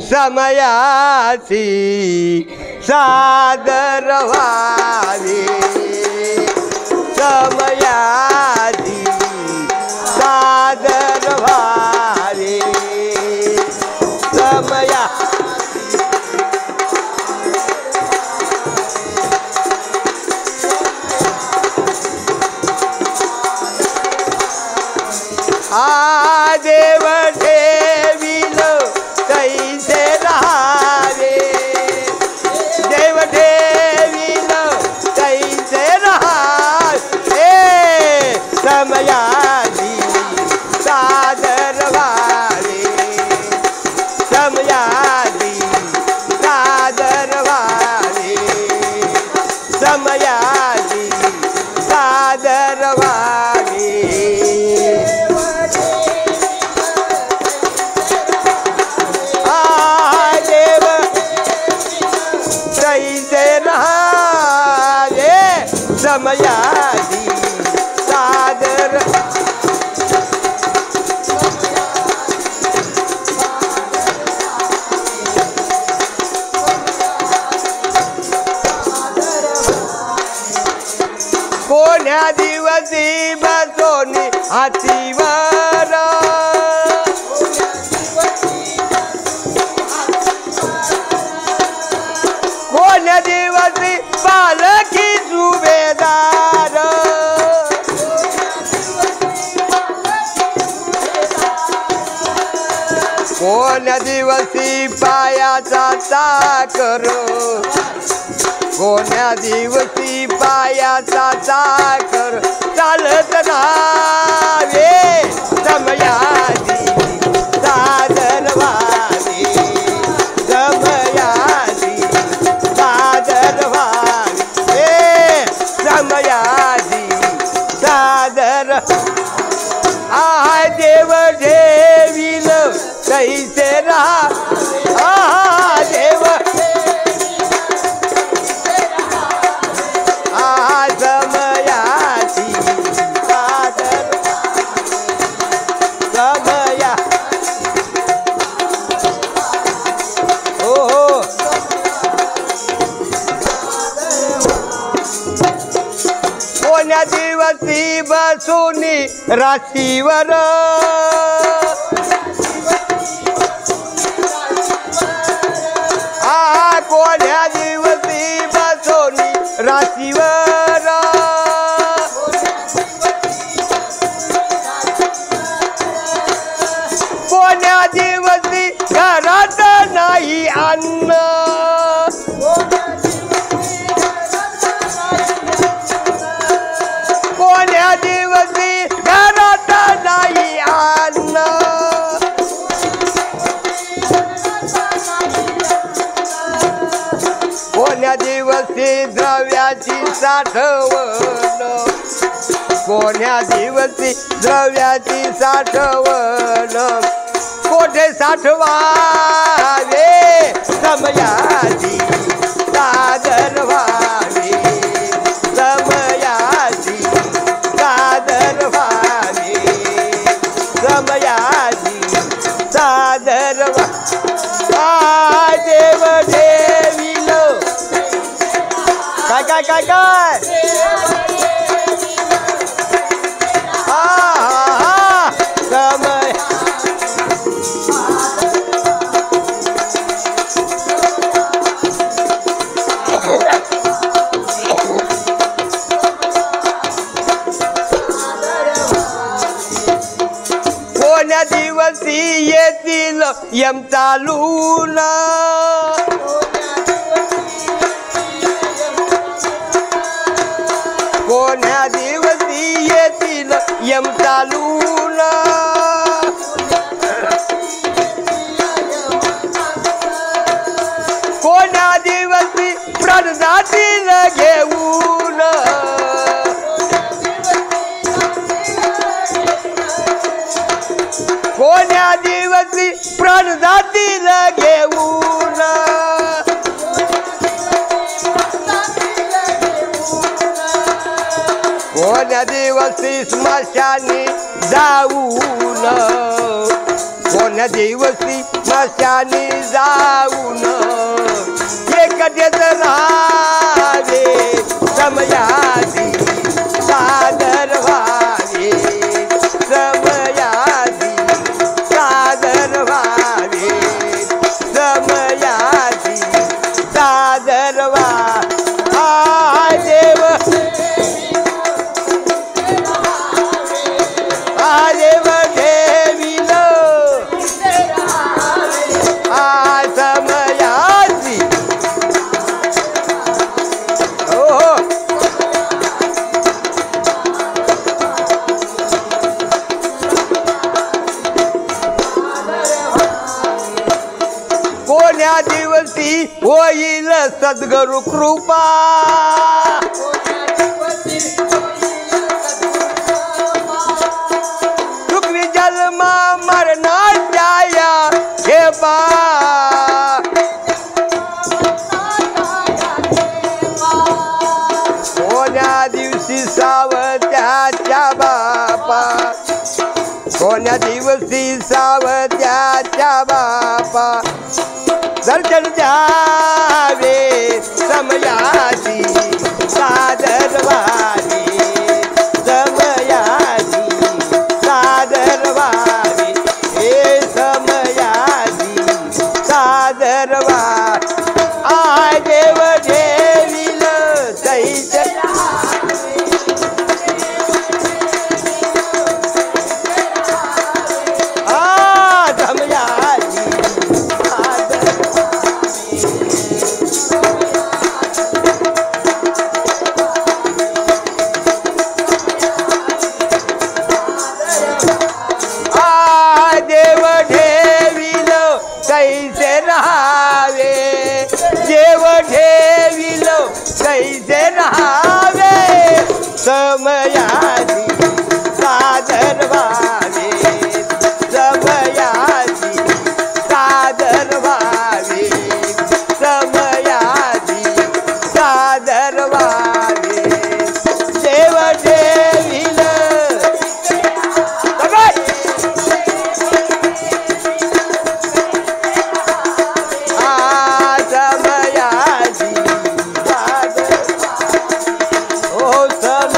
समयाची सादर व्हावी, समयाची सादर व्हावी, समया देव ठेविल कैसे रहावे, देव ठेविल कैसे रहावे, समयाची सादर व्हावे, समयाची सादर व्हावे, समयाची सादर व्हावे. समयाची सादर कोण्या दिवशी बसोनी हातीवर, कोण्या दिवशी पालखी सुभेदार, कोण्या दिवशी पायाचा चाकर, कोण्या दिवशी पायाचा चाकर चालत नावे, समयाची सादर व्हावी, समयाची सादर व्हावी, समयाची सादर. देव ठेविल कैसे रहा, देव समयाची सादर, समया हो कोण्या दिवशी बसोनी राशीवर, कोण्या दिवशी बसोनी राशीवर, कोण्या दिवशी घरात नाही अन्न, कोण्या दिवशी घरात नाही अन्न, कोण्या दिवशी द्रव्याची साठवण, कोण्या दिवशी द्रव्याची साठवण कोठे साठवावे, समयाची सादर व्हावी, समयाची सादर व्हावी, समयाची सादर देव ठेविल काय काय काय काय समय कोण्या दिवशी येतील यम चालून, कोण्या दिवशी येतील यम चालून, कोण्या दिवशी प्राण जातील घेऊन, कोण्या दिवशी प्राण जातील घेऊन, कोण्या दिवशी स्मशानी जाऊन, कोण्या दिवशी मशानी जाऊन एकटेच राहावे समयादी सादर व्हावे समयादी सादर व्हावे समयादी सादर व्हावे देव देव ठेविल समयादी हो कोण्या दिवशी होईल सद्गुरु कृपा चुकवी जन्म मरणाच्या हे पा कोण्या दिवशी सावत्याच्या बापा कोण्या दिवशी सावत्याच्या बापा दर्शन द्यावे समयाची सादर व्हावे समयाची सादर व्हावे हे समयाची सादर व्हावे आय देव ठेविल सैत देव ठेविल कैसे रहावे देव ठेविल कैसे रहावे समयादी सादर व्हावे समयादी सादर व्हावे समयादी सादर व्हावे देव ठेविल समयादी सादर हो सम